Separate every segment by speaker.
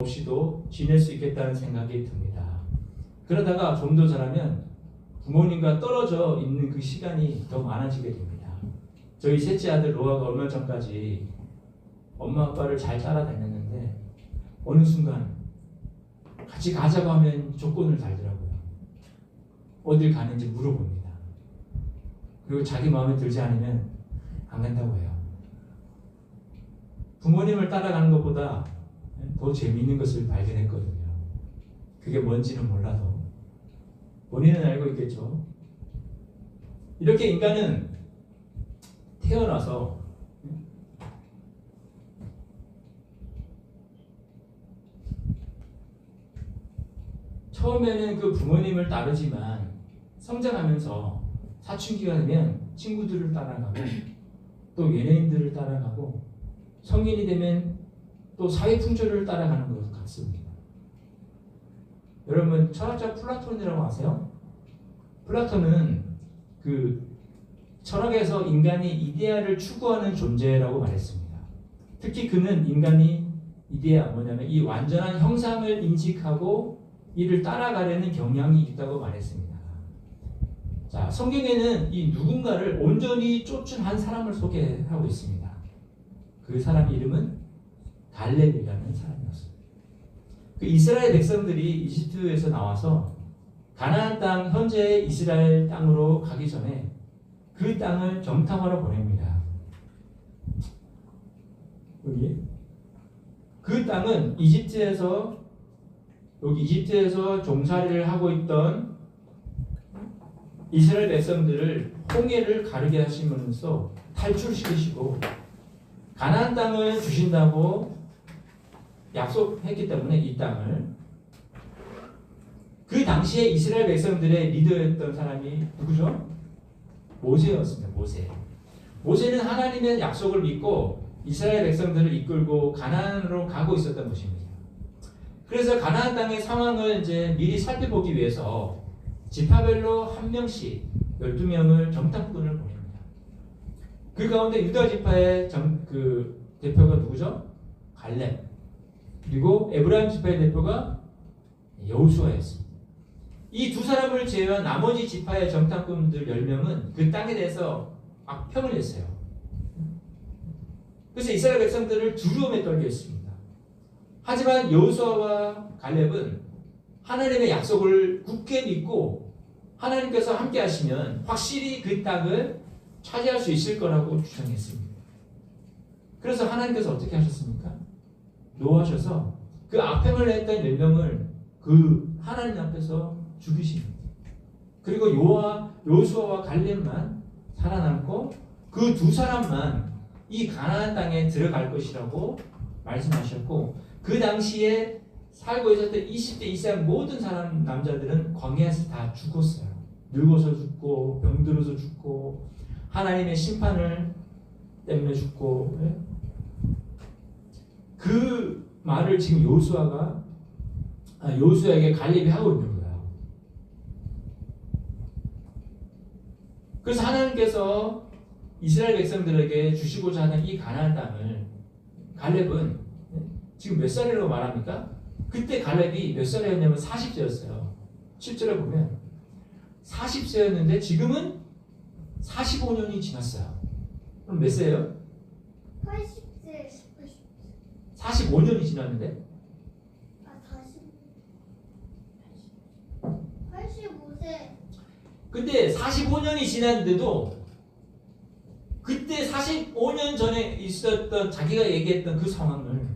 Speaker 1: 없이도 지낼 수 있겠다는 생각이 듭니다. 그러다가 좀 더 자라면 부모님과 떨어져 있는 그 시간이 더 많아지게 됩니다. 저희 셋째 아들 로아가 얼마 전까지 엄마 아빠를 잘 따라다녔는데 어느 순간 같이 가자고 하면 조건을 달더라고요. 어딜 가는지 물어봅니다. 그리고 자기 마음에 들지 않으면 안 간다고 해요. 부모님을 따라가는 것보다 더 재미있는 것을 발견했거든요. 그게 뭔지는 몰라도 본인은 알고 있겠죠. 이렇게 인간은 태어나서 처음에는 그 부모님을 따르지만 성장하면서 사춘기가 되면 친구들을 따라가고 또 연예인들을 따라가고 성인이 되면 또 사회풍조를 따라가는 것 같습니다. 여러분 철학자 플라톤이라고 아세요? 플라톤은 그 철학에서 인간이 이데아를 추구하는 존재라고 말했습니다. 특히 그는 인간이 이데아 뭐냐면 이 완전한 형상을 인식하고 이를 따라가려는 경향이 있다고 말했습니다. 자, 성경에는 이 누군가를 온전히 쫓은 한 사람을 소개하고 있습니다. 그 사람 이름은 갈렙이라는 사람이었습니다. 그 이스라엘 백성들이 이집트에서 나와서 가나안 땅 현재의 이스라엘 땅으로 가기 전에 그 땅을 정탐하러 보냅니다. 여기 그 땅은 이집트에서 종살이를 하고 있던 이스라엘 백성들을 홍해를 가르게 하시면서 탈출시키시고 가나안 땅을 주신다고 약속했기 때문에 이 땅을 그 당시에 이스라엘 백성들의 리더였던 사람이 누구죠? 모세였습니다. 모세는 하나님의 약속을 믿고 이스라엘 백성들을 이끌고 가나안으로 가고 있었던 것입니다. 그래서 가나안 땅의 상황을 이제 미리 살펴보기 위해서 지파별로 한 명씩 12명을 정탐꾼을 보냅니다. 그 가운데 유다 지파의 그 대표가 누구죠? 갈렙. 그리고 에브라임 지파의 대표가 여호수아였습니다. 이 두 사람을 제외한 나머지 지파의 정탐꾼들 10명은 그 땅에 대해서 악평을 냈어요. 그래서 이스라엘 백성들을 두려움에 떨게 했습니다. 하지만 여호수아와 갈렙은 하나님의 약속을 굳게 믿고 하나님께서 함께 하시면 확실히 그 땅을 차지할 수 있을 거라고 주장했습니다. 그래서 하나님께서 어떻게 하셨습니까? 노하셔서 그 악평을 냈던 10명을 그 하나님 앞에서 죽이십니다. 그리고 여호수아와 갈렙만 살아남고 그 두 사람만 이 가나안 땅에 들어갈 것이라고 말씀하셨고 그 당시에 살고 있었던 20대 이상 모든 사람 남자들은 광야에서 다 죽었어요. 늙어서 죽고 병들어서 죽고 하나님의 심판을 때문에 죽고 그 말을 지금 여호수아에게 갈렙이 하고 있는 거예요. 그래서 하나님께서 이스라엘 백성들에게 주시고자 하는 이 가나안 땅을 갈렙은 지금 몇 살이라고 말합니까? 그때 갈렙이 몇 살이었냐면 40세였어요. 7절에 보면 40세였는데 지금은 45년이 지났어요. 그럼 몇 세예요?
Speaker 2: 80세.
Speaker 1: 45년이 지났는데?
Speaker 2: 85세.
Speaker 1: 근데 45년이 지났는데도 그때 45년 전에 있었던 자기가 얘기했던 그 상황을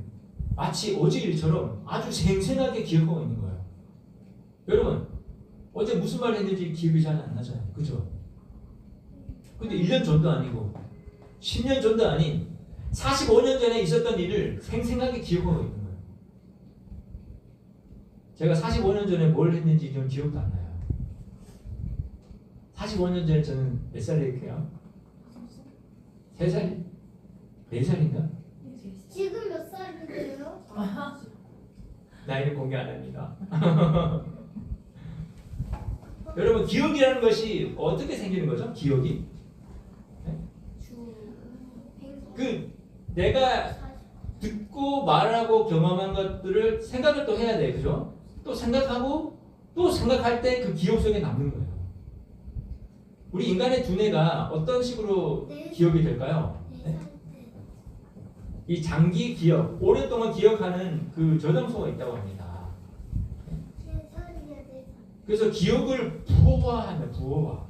Speaker 1: 마치 어제 일처럼 아주 생생하게 기억하고 있는 거예요. 여러분 어제 무슨 말 했는지 기억이 잘 안 나잖아요. 그죠? 근데 1년 전도 아니고 10년 전도 아닌 45년 전에 있었던 일을 생생하게 기억하고 있는 거예요. 제가 45년 전에 뭘 했는지 좀 기억도 안 나요. 45년 전에 저는 몇 살일게요? 3살? 4살인가?
Speaker 2: 지금 몇 살인데요?
Speaker 1: 나이는 공개 안 합니다. 여러분 기억이라는 것이 어떻게 생기는 거죠? 기억이? 네? 그 내가 듣고 말하고 경험한 것들을 생각을 또 해야 돼, 그죠? 또 생각하고 또 생각할 때 그 기억 속에 남는 거예요. 우리 인간의 두뇌가 어떤 식으로 기억이 될까요? 네? 이 장기 기억, 오랫동안 기억하는 그 저장소가 있다고 합니다. 그래서 기억을 부호화하면 부호화.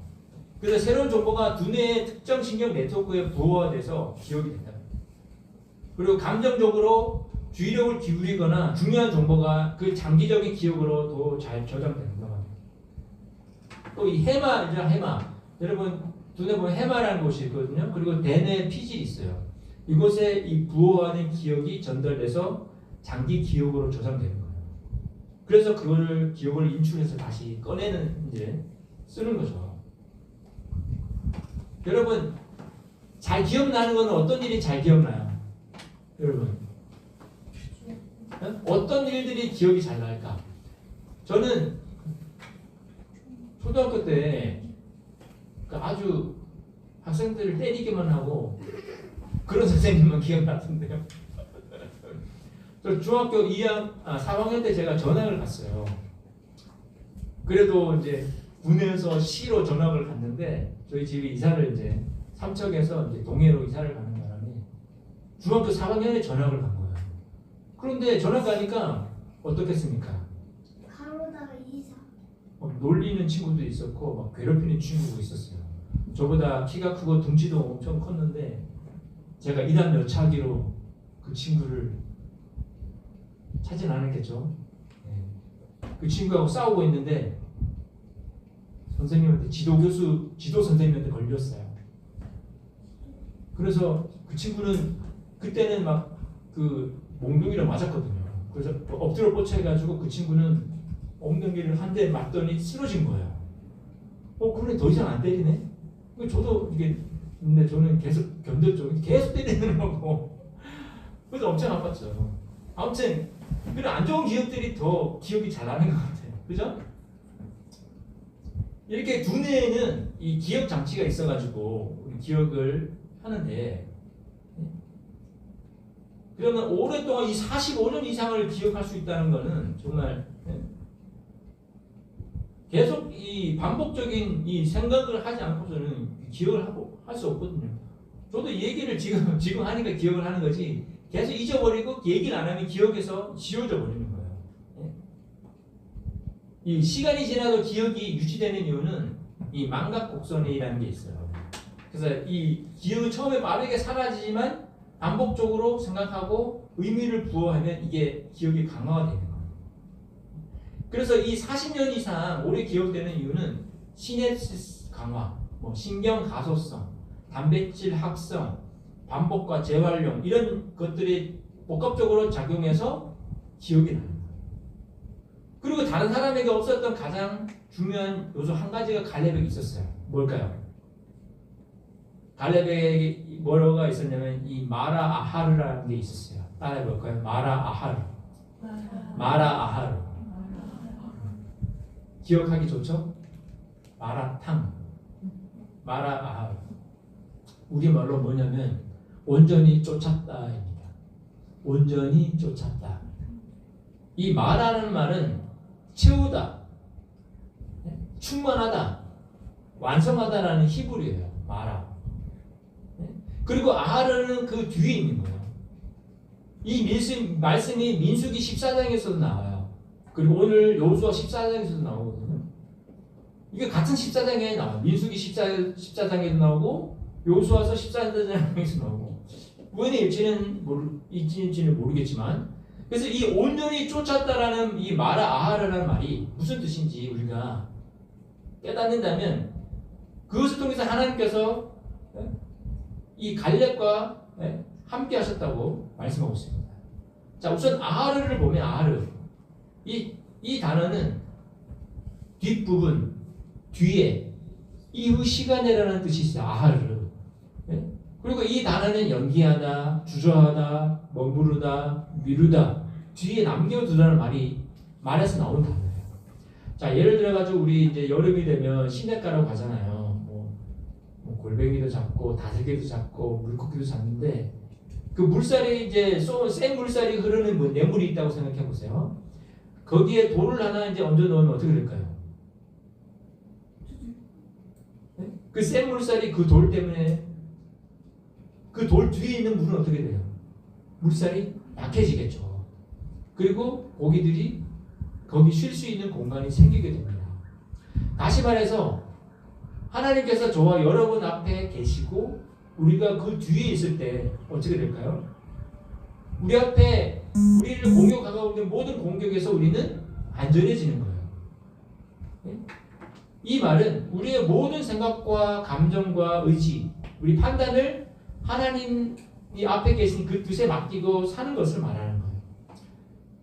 Speaker 1: 그래서 새로운 정보가 두뇌의 특정 신경 네트워크에 부호화돼서 기억이 된다. 그리고 감정적으로 주의력을 기울이거나 중요한 정보가 그 장기적인 기억으로 더 잘 저장된다고 합니다. 또 이 해마죠, 해마. 여러분 두뇌 보면 해마라는 곳이 있거든요. 그리고 대뇌 피질이 있어요. 이곳에 이 부호화된 기억이 전달돼서 장기 기억으로 저장되는 거예요. 그래서 그거를 기억을 인출해서 다시 꺼내는 이제 쓰는 거죠. 여러분 잘 기억나는 건 어떤 일이 잘 기억나요? 여러분 어떤 일들이 기억이 잘 날까? 저는 초등학교 때 아주 학생들을 때리기만 하고 그런 선생님만 기억나던데요. 저 중학교 4학년 때 제가 전학을 갔어요. 그래도 이제 군에서 시로 전학을 갔는데 저희 집이 이사를 이제 삼척에서 이제 동해로 이사를 가는 바람에 중학교 4학년에 전학을 간 거예요. 그런데 전학 가니까 어떻겠습니까?
Speaker 2: 가로다가 이사.
Speaker 1: 놀리는 친구도 있었고 막 괴롭히는 친구도 있었어요. 저보다 키가 크고 등치도 엄청 컸는데 제가 2단 여차하기로 그 친구를 찾진 않았겠죠. 그 친구하고 싸우고 있는데 선생님한테 지도 선생님한테 걸렸어요. 그래서 그 친구는 그때는 막 그 몽둥이를 맞았거든요. 그래서 엎드려 뻗쳐 해가지고 그 친구는 엉덩이를 한 대 맞더니 쓰러진 거예요. 그래 더 이상 안 때리네. 저도 이게 근데 저는 계속 견뎠죠. 계속 때리는 거고. 그래서 엄청 아팠죠. 아무튼 그런 안 좋은 기억들이 더 기억이 잘 나는 것 같아요. 그죠? 이렇게 두뇌에는 이 기억 장치가 있어가지고 우리 기억을 하는데 그러면 오랫동안 이 45년 이상을 기억할 수 있다는 것은 정말 계속 이 반복적인 이 생각을 하지 않고서는 기억을 할 수 없거든요. 저도 이 얘기를 지금 하니까 기억을 하는 거지 계속 잊어버리고 얘기를 안 하면 기억에서 지워져 버리는 거예요. 이 시간이 지나도 기억이 유지되는 이유는 이 망각곡선이라는 게 있어요. 그래서 이 기억은 처음에 빠르게 사라지지만 반복적으로 생각하고 의미를 부여하면 이게 기억이 강화가 되는 거예요. 그래서 이 40년 이상 오래 기억되는 이유는 시냅시스 강화, 신경 가소성, 단백질 합성, 반복과 재활용 이런 것들이 복합적으로 작용해서 기억이 나는 거예요. 그리고 다른 사람에게 없었던 가장 중요한 요소 한 가지가 갈렙에게 있었어요. 뭘까요? 갈렙에게 뭐가 있었냐면 이 마라 아하르라는 게 있었어요. 따라해 볼까요? 마라 아하르. 마라 아하르. 기억하기 좋죠? 마라탕. 마라 아하르. 우리말로 뭐냐면 온전히 쫓았다입니다. 온전히 쫓았다. 이 마라라는 말은 채우다, 충만하다, 완성하다라는 히브리어예요. 마라. 그리고 아하르는 그 뒤에 있는 거예요. 이 말씀이 민수기 14장에서도 나와요. 그리고 오늘 여호수아 14장에서도 나오거든요. 이게 같은 14장에 나와요. 민수기 14장에도 나오고 여호수아서 14장에서 나오고 우연의 일치는 모르겠지만 그래서 이 온전히 쫓았다라는 이 마라 아하르라는 말이 무슨 뜻인지 우리가 깨닫는다면 그것을 통해서 하나님께서 이 갈렙과 함께 하셨다고 말씀하고 있습니다. 자, 우선 아하르를 보면 아하르 이 단어는 뒷부분, 뒤에, 이후 시간이라는 뜻이 있어요. 아하르. 그리고 이 단어는 연기하다, 주저하다, 머무르다, 미루다, 뒤에 남겨두다는 말에서 나오는 단어예요. 자, 예를 들어가지고 우리 이제 여름이 되면 시냇가로 가잖아요. 골뱅이도 잡고 다슬기도 잡고 물고기도 잡는데 그 물살이 이제 센 물살이 흐르는 뇌물이 있다고 생각해 보세요. 거기에 돌을 하나 이제 얹어 놓으면 어떻게 될까요? 그 센 물살이 그 돌 때문에 그 돌 뒤에 있는 물은 어떻게 돼요? 물살이 약해지겠죠. 그리고 고기들이 거기 쉴 수 있는 공간이 생기게 됩니다. 다시 말해서 하나님께서 저와 여러분 앞에 계시고 우리가 그 뒤에 있을 때 어떻게 될까요? 우리 앞에 우리를 공격하고 있는 모든 공격에서 우리는 안전해지는 거예요. 이 말은 우리의 모든 생각과 감정과 의지, 우리 판단을 하나님이 앞에 계신 그 뜻에 맡기고 사는 것을 말하는 거예요.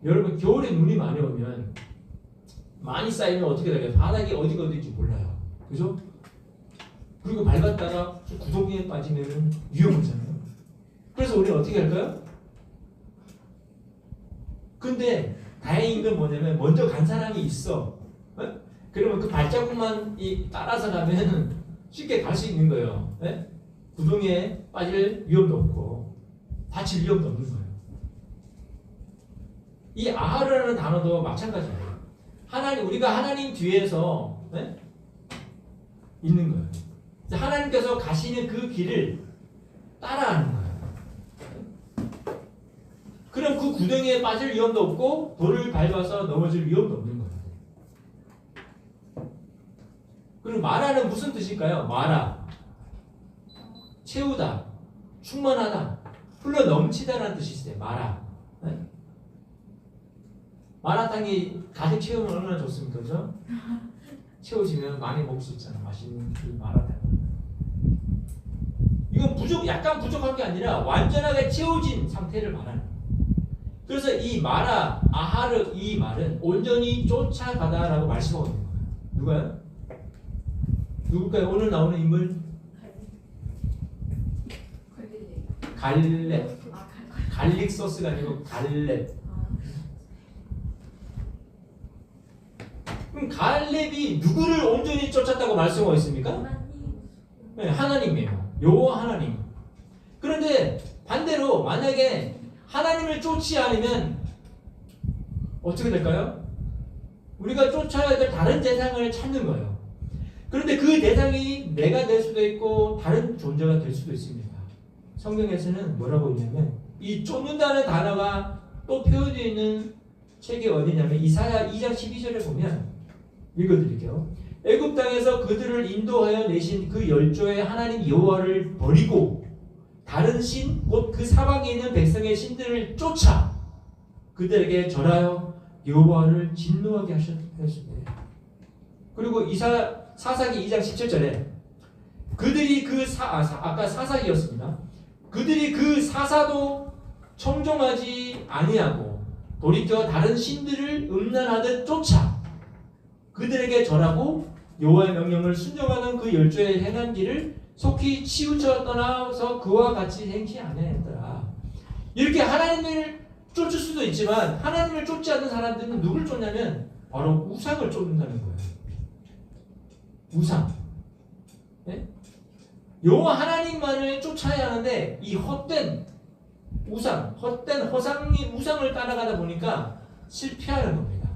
Speaker 1: 여러분 겨울에 눈이 많이 오면 많이 쌓이면 어떻게 될까요? 바닥이 어디가 어딘지 몰라요. 그죠? 그리고 밟았다가 구덩이에 빠지면 위험하잖아요. 그래서 우리는 어떻게 할까요? 근데 다행인 건 뭐냐면 먼저 간 사람이 있어. 그러면 그 발자국만 따라서 가면 쉽게 갈 수 있는 거예요. 구덩이에 빠질 위험도 없고 다칠 위험도 없는 거예요. 이 아하르라는 단어도 마찬가지예요. 우리가 하나님 뒤에서 있는 거예요. 하나님께서 가시는 그 길을 따라하는 거예요. 그럼 그 구덩이에 빠질 위험도 없고 돌을 밟아서 넘어질 위험도 없는 거예요. 그리고 마라는 무슨 뜻일까요? 마라, 채우다, 충만하다, 흘러 넘치다라는 뜻이 있어요. 마라. 마라탕이 가득 채우면 얼마나 좋습니까? 그죠? 채워지면 많이 먹을 수 있잖아. 맛있는 그 마라탕. 이건 약간 부족한 게 아니라 완전하게 채워진 상태를 말하는 거예요. 그래서 이 마라, 아하르 이 말은 온전히 쫓아가다라고 말씀하고 있는 거예요. 누가요? 누굴까요? 오늘 나오는 인물? 갈렙. 갈릭 소스가 아니고 갈렙. 그럼 갈렙이 누구를 온전히 쫓았다고 말씀하고 있습니까? 네, 하나님이에요. 여호와 하나님. 그런데 반대로 만약에 하나님을 쫓지 않으면 어떻게 될까요? 우리가 쫓아야 될 다른 대상을 찾는 거예요. 그런데 그 대상이 내가 될 수도 있고 다른 존재가 될 수도 있습니다. 성경에서는 뭐라고 있냐면 이 쫓는다는 단어가 또 표현되어 있는 책이 어디냐면 이사야 2장 12절에 보면 읽어드릴게요. 애굽 땅에서 그들을 인도하여 내신 그 열조의 하나님 여호와를 버리고 다른 신 곧 그 사방에 있는 백성의 신들을 쫓아 그들에게 절하여 여호와를 진노하게 하셨습니다. 그리고 사사기 2장 17절에 그들이 아까 사사기였습니다. 그들이 그 사사도 청종하지 아니하고 돌이켜 다른 신들을 음란하듯 쫓아 그들에게 절하고 여호와의 명령을 순종하는 그 열조의 행한 길을 속히 치우쳐 떠나서 그와 같이 행치 아니하였더라. 이렇게 하나님을 쫓을 수도 있지만 하나님을 쫓지 않는 사람들은 누굴 쫓냐면 바로 우상을 쫓는다는 거예요. 우상. 네? 여호와 하나님만을 쫓아야 하는데 이 헛된 우상, 헛된 허상이 우상을 따라가다 보니까 실패하는 겁니다.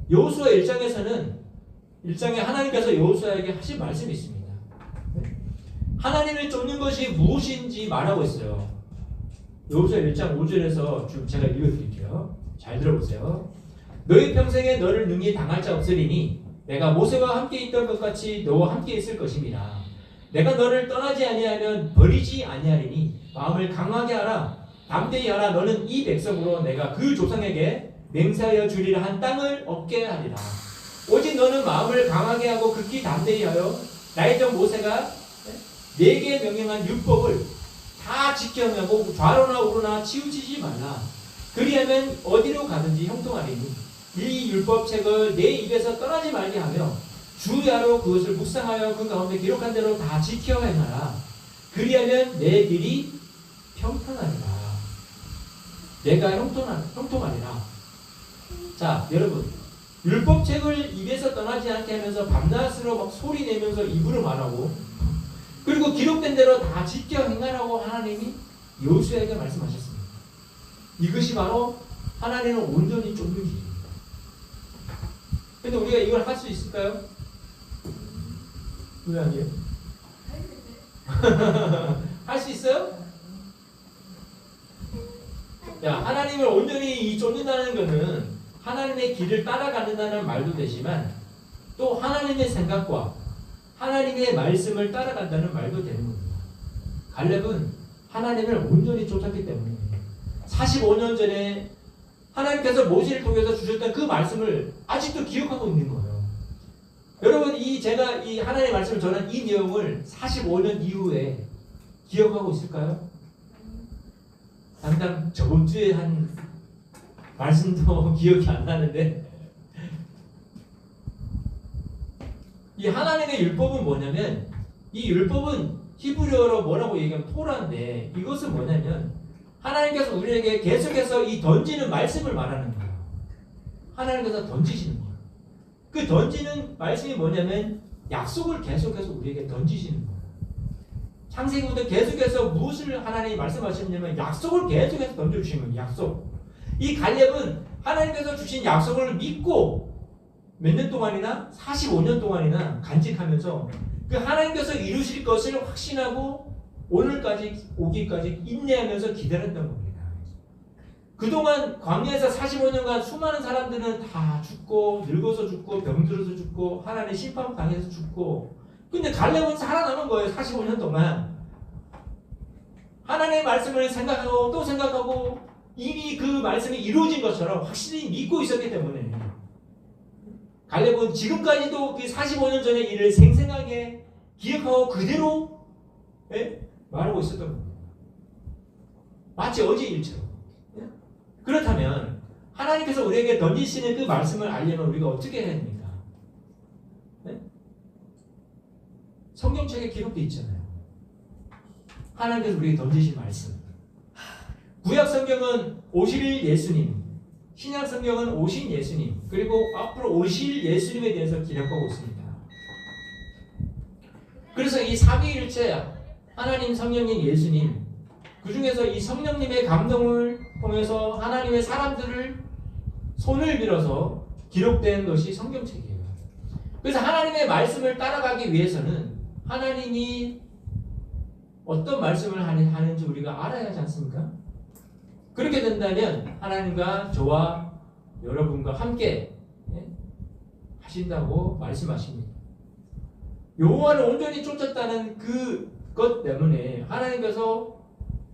Speaker 1: 여호수아 1장에 하나님께서 여호수아에게 하신 말씀이 있습니다. 하나님을 쫓는 것이 무엇인지 말하고 있어요. 여호수아 1장 5절에서 좀 제가 읽어드릴게요. 잘 들어보세요. 너희 평생에 너를 능히 당할 자 없으리니 내가 모세와 함께 있던 것 같이 너와 함께 있을 것임이라. 내가 너를 떠나지 아니하면 버리지 아니하리니 마음을 강하게 하라. 담대히 하라. 너는 이 백성으로 내가 그 조상에게 맹세하여 주리라 한 땅을 얻게 하리라. 오직 너는 마음을 강하게 하고 극히 담대히 하여 나의 종 모세가 내게 명령한 율법을 다 지켜내고 좌로나 우로나 치우치지 말라. 그리하면 어디로 가든지 형통하리니 이 율법책을 내 입에서 떠나지 말게 하며 주야로 그것을 묵상하여 그 가운데 기록한 대로 다 지켜 행하라. 그리하면 내 길이 평탄하리라. 내가 형통하리라. 자, 여러분, 율법책을 입에서 떠나지 않게 하면서 밤낮으로 막 소리 내면서 입으로 말하고 그리고 기록된 대로 다 지켜 행하라고 하나님이 여호수아에게 말씀하셨습니다. 이것이 바로 하나님을 온전히 쫓는 길입니다. 근데 우리가 이걸 할 수 있을까요? 왜 아니에요? 할 수 있어요? 야, 하나님을 온전히 쫓는다는 것은 하나님의 길을 따라간다는 말도 되지만 또 하나님의 생각과 하나님의 말씀을 따라간다는 말도 되는 겁니다. 갈렙은 하나님을 온전히 쫓았기 때문에 45년 전에 하나님께서 모세를 통해서 주셨던 그 말씀을 아직도 기억하고 있는 거예요. 여러분, 제가 이 하나님의 말씀을 전한 이 내용을 45년 이후에 기억하고 있을까요? 당장 저번 주에 한 말씀도 기억이 안 나는데, 이 하나님의 율법은 뭐냐면, 이 율법은 히브리어로 뭐라고 얘기하면 토라인데, 이것은 뭐냐면 하나님께서 우리에게 계속해서 이 던지는 말씀을 말하는 거예요. 하나님께서 던지시는 거예요. 그 던지는 말씀이 뭐냐면 약속을 계속해서 우리에게 던지시는 거예요. 창세기부터 계속해서 무엇을 하나님이 말씀하셨냐면 약속을 계속해서 던져주시는 거예요. 약속. 이 갈렙은 하나님께서 주신 약속을 믿고 몇 년 동안이나 45년 동안이나 간직하면서 그 하나님께서 이루실 것을 확신하고 오늘까지 오기까지 인내하면서 기다렸던 겁니다. 그동안 광야에서 45년간 수많은 사람들은 다 죽고 늙어서 죽고 병들어서 죽고 하나님의 심판 당해서 죽고, 근데 갈렙은 살아남은 거예요. 45년 동안 하나님의 말씀을 생각하고 또 생각하고 이미 그 말씀이 이루어진 것처럼 확실히 믿고 있었기 때문에 갈렙은 지금까지도 그 45년 전의 일을 생생하게 기억하고 그대로 말하고 있었던 겁니다. 마치 어제 일처럼. 그렇다면 하나님께서 우리에게 던지시는 그 말씀을 알려면 우리가 어떻게 해야 됩니까? 성경책에 기록되어 있잖아요. 하나님께서 우리에게 던지신 말씀. 구약 성경은 오실 예수님, 신약 성경은 오신 예수님, 그리고 앞으로 오실 예수님에 대해서 기록하고 있습니다. 그래서 이 삼위일체 하나님, 성령님, 예수님, 그 중에서 이 성령님의 감동을 통해서 하나님의 사람들을 손을 빌어서 기록된 것이 성경책이에요. 그래서 하나님의 말씀을 따라가기 위해서는 하나님이 어떤 말씀을 하는지 우리가 알아야 하지 않습니까? 그렇게 된다면 하나님과 저와 여러분과 함께 하신다고 말씀하십니다. 여호와를 온전히 쫓았다는 그것 때문에 하나님께서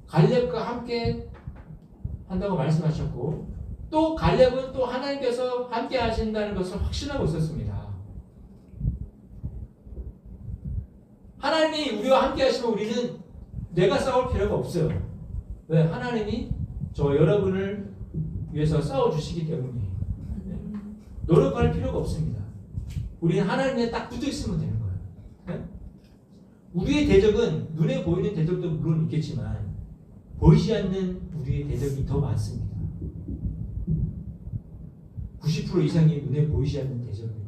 Speaker 1: 갈렙과 함께 한다고 말씀하셨고, 또 갈렙은 또 하나님께서 함께 하신다는 것을 확신하고 있었습니다. 하나님이 우리와 함께 하시면 우리는 내가 싸울 필요가 없어요. 왜? 하나님이 저 여러분을 위해서 싸워주시기 때문에 노력할 필요가 없습니다. 우리는 하나님에 딱 붙어 있으면 되는 거예요. 우리의 대적은 눈에 보이는 대적도 물론 있겠지만 보이지 않는 우리의 대적이 더 많습니다. 90% 이상이 눈에 보이지 않는 대적입니다.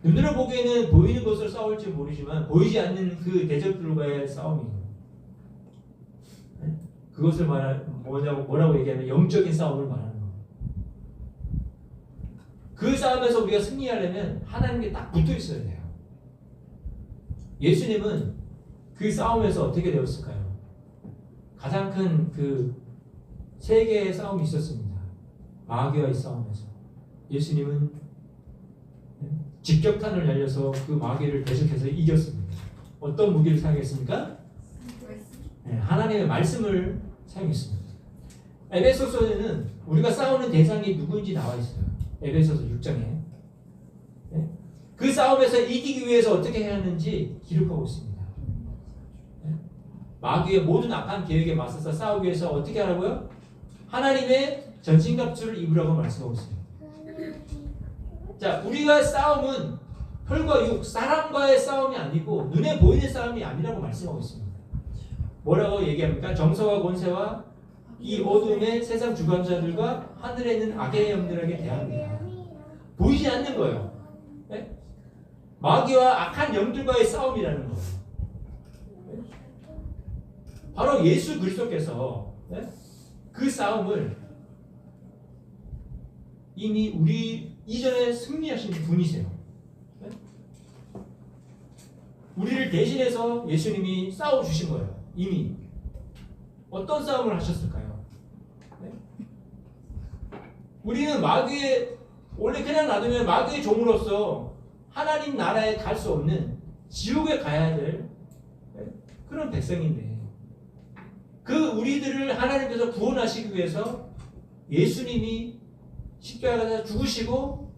Speaker 1: 눈으로 보기에는 보이는 것을 싸울지 모르지만 보이지 않는 그 대적들과의 싸움이에요. 그것을 뭐라고 얘기하면 영적인 싸움을 말하는 거예요. 그 싸움에서 우리가 승리하려면 하나님께 딱 붙어 있어야 돼요. 예수님은 그 싸움에서 어떻게 되었을까요? 가장 큰 그 세 개의 싸움이 있었습니다. 마귀와의 싸움에서 예수님은 직격탄을 날려서 그 마귀를 계속해서 이겼습니다. 어떤 무기를 사용했습니까? 하나님의 말씀을 사용했습니다. 에베소서에는 우리가 싸우는 대상이 누구인지 나와 있어요. 에베소서 6장에. 그 싸움에서 이기기 위해서 어떻게 해야 하는지 기록하고 있습니다. 마귀의 모든 악한 계획에 맞서서 싸우기 위해서 어떻게 하라고요? 하나님의 전신갑주를 입으라고 말씀하고 있습니다. 자, 우리가 싸움은 혈과 육, 사람과의 싸움이 아니고 눈에 보이는 싸움이 아니라고 말씀하고 있습니다. 뭐라고 얘기합니까? 정서와 권세와 이 어둠의 세상 주관자들과 하늘에 있는 악의 영들에게 대합니다. 보이지 않는 거예요. 네? 마귀와 악한 영들과의 싸움이라는 거예요. 바로 예수 그리스도께서 그 싸움을 이미 우리 이전에 승리하신 분이세요. 우리를 대신해서 예수님이 싸워주신 거예요. 이미. 어떤 싸움을 하셨을까요? 우리는 마귀의, 원래 그냥 놔두면 마귀의 종으로서 하나님 나라에 갈 수 없는 지옥에 가야 될 그런 백성인데, 그 우리들을 하나님께서 구원하시기 위해서 예수님이 십자가에서 죽으시고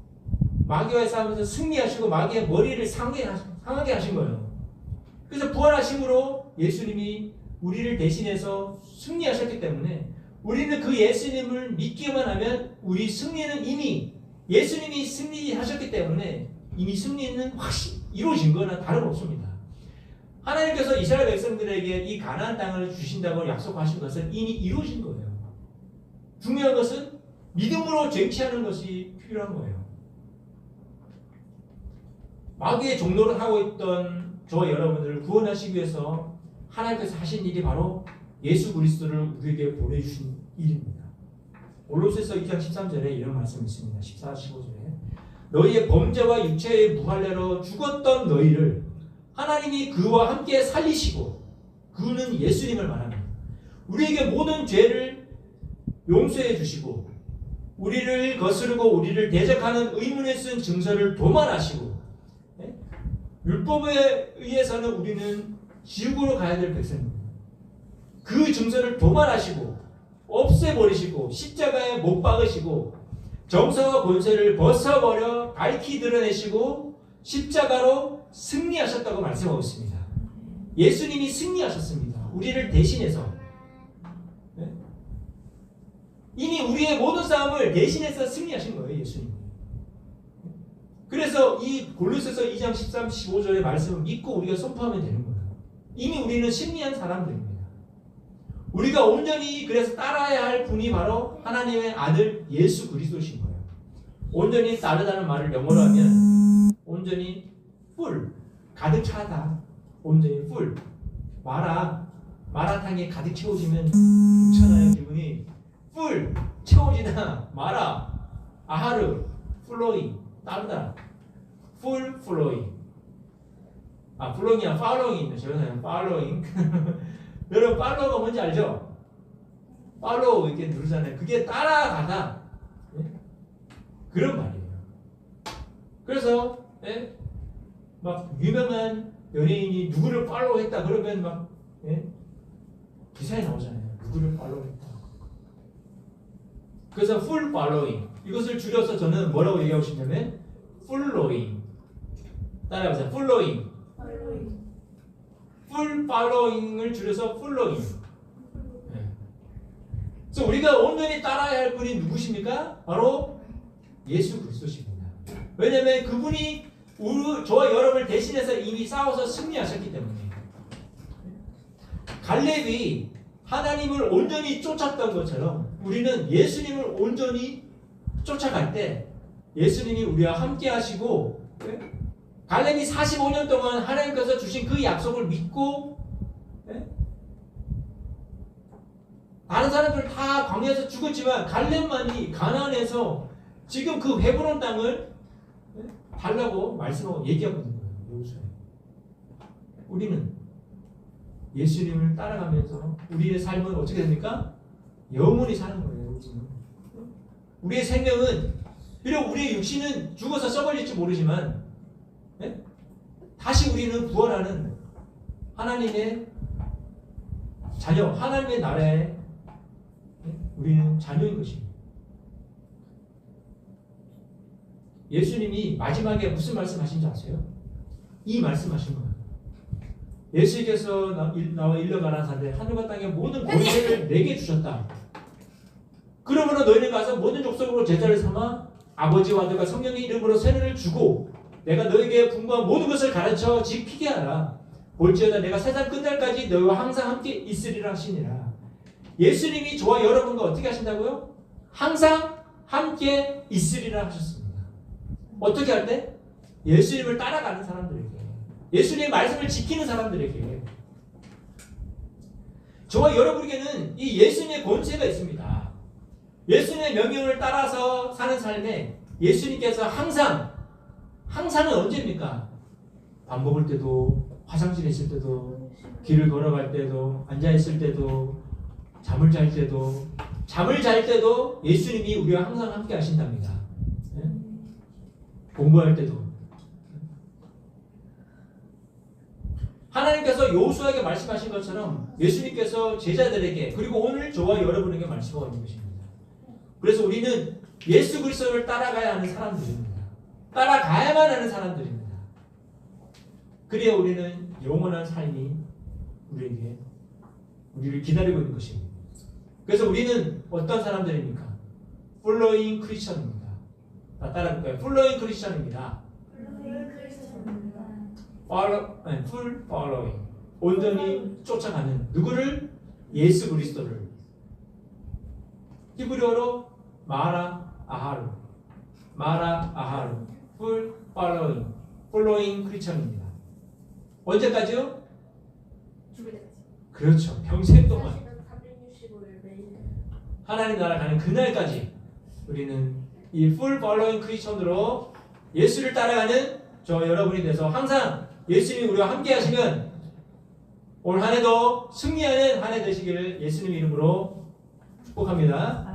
Speaker 1: 마귀와의 싸움에서 승리하시고 마귀의 머리를 상하게 하신 거예요. 그래서 부활하심으로 예수님이 우리를 대신해서 승리하셨기 때문에 우리는 그 예수님을 믿기만 하면 우리 승리는 이미 예수님이 승리하셨기 때문에 이미 승리는 확실히 이루어진 거나 다름없습니다. 하나님께서 이스라엘 백성들에게 이 가나안 땅을 주신다고 약속하신 것은 이미 이루어진 거예요. 중요한 것은 믿음으로 쟁취하는 것이 필요한 거예요. 마귀의 종로를 하고 있던 저와 여러분들을 구원하시기 위해서 하나님께서 하신 일이 바로 예수 그리스도를 우리에게 보내주신 일입니다. 골로새서 2장 13절에 이런 말씀이 있습니다. 14, 15절에 너희의 범죄와 육체의 무할례로 죽었던 너희를 하나님이 그와 함께 살리시고, 그는 예수님을 말합니다. 우리에게 모든 죄를 용서해 주시고 우리를 거스르고 우리를 대적하는 의문에 쓴 증서를 도말하시고, 율법에 의해서는 우리는 지옥으로 가야 될 백성입니다. 그 증서를 도말하시고 없애버리시고 십자가에 못 박으시고 정사와 권세를 벗어버려 밝히 드러내시고 십자가로 승리하셨다고 말씀하고 있습니다. 예수님이 승리하셨습니다. 우리를 대신해서. 이미 우리의 모든 싸움을 대신해서 승리하신 거예요, 예수님이. 그래서 이 골로새서 2장 13, 15절의 말씀을 믿고 우리가 선포하면 되는 거예요. 이미 우리는 승리한 사람들입니다. 우리가 온전히 그래서 따라야 할 분이 바로 하나님의 아들 예수 그리스도신 거예요. 온전히 따르다는 말을 영어로 하면 온전히 full, 가득 차다. 온전히 full. 마라탕에 가득 채워지면 좋잖아요, 기분이. full, 채워지다. 아하르, flowing, 따르다. full flowing. flowing이야, following. 제가 following. 여러분, 팔로우가 뭔지 알죠? 팔로우 이렇게 누르잖아요. 그게 따라가다. 그런 말이에요. 그래서 막 유명한 연예인이 누구를 팔로우했다 그러면 막 기사에 나오잖아요. 누구를 팔로우했다. 그래서 full following. 이것을 줄여서 저는 뭐라고 얘기하고 싶냐면 following. 따라해보세요. following. full following을 줄여서 following. 그래서 우리가 온전히 따라야 할 분이 누구십니까? 바로 예수 그리스도십니다. 왜냐하면 그분이 저와 여러분을 대신해서 이미 싸워서 승리하셨기 때문에. 갈렙이 하나님을 온전히 쫓았던 것처럼 우리는 예수님을 온전히 쫓아갈 때 예수님이 우리와 함께 하시고, 갈렙이 45년 동안 하나님께서 주신 그 약속을 믿고, 다른 사람들 다 광야에서 죽었지만 갈렙만이 가나안에서 지금 그 헤브론 땅을 달라고 말씀하고 얘기하고 있는 거예요. 여호수아에. 우리는 예수님을 따라가면서 우리의 삶은 어떻게 됩니까? 영원히 사는 거예요. 우리의 생명은 비록 우리의 육신은 죽어서 썩어질지 모르지만 다시 우리는 부활하는 하나님의 자녀, 하나님의 나라에 우리는 자녀인 것입니다. 예수님이 마지막에 무슨 말씀하신지 아세요? 이 말씀하신 거예요. 예수께서 나와 일러가라 하되 하늘과 땅의 모든 권세를 내게 주셨다. 그러므로 너희는 가서 모든 족속으로 제자를 삼아 아버지와 아들과 성령의 이름으로 세례를 주고 내가 너에게 분부한 모든 것을 가르쳐 지키게 하라. 볼지어다 내가 세상 끝날까지 너희와 항상 함께 있으리라 하시니라. 예수님이 저와 여러분과 어떻게 하신다고요? 항상 함께 있으리라 하셨습니다. 어떻게 할 때? 예수님을 따라가는 사람들에게, 예수님의 말씀을 지키는 사람들에게. 저와 여러분에게는 이 예수님의 권세가 있습니다. 예수님의 명령을 따라서 사는 삶에 예수님께서 항상은 언제입니까? 밥 먹을 때도, 화장실에 있을 때도, 길을 걸어갈 때도, 앉아있을 때도, 잠을 잘 때도 예수님이 우리와 항상 함께 하신답니다. 예? 공부할 때도. 하나님께서 여호수아에게 말씀하신 것처럼 예수님께서 제자들에게 그리고 오늘 저와 여러분에게 말씀하고 있는 것입니다. 그래서 우리는 예수 그리스도를 따라가야 하는 사람들입니다. 따라가야만 하는 사람들입니다. 그래야 우리는 영원한 삶이 우리를 기다리고 있는 것입니다. 그래서 우리는 어떤 사람들입니까? Following Christian입니다. 따라볼까요? Following Christian입니다. Full following. 온전히 쫓아가는 누구를? 예수 그리스도를. 히브리어로 마라 아하루. Full following Christian입니다. 언제까지요?
Speaker 3: 죽을 때까지.
Speaker 1: 그렇죠. 평생 동안.
Speaker 3: 365일 매일.
Speaker 1: 하나님 나라 가는 그날까지 우리는 이 full following Christian으로 예수를 따라가는 저 여러분이 돼서 항상 예수님이 우리와 함께 하시면 올 한 해도 승리하는 한 해 되시기를 예수님 이름으로 축복합니다.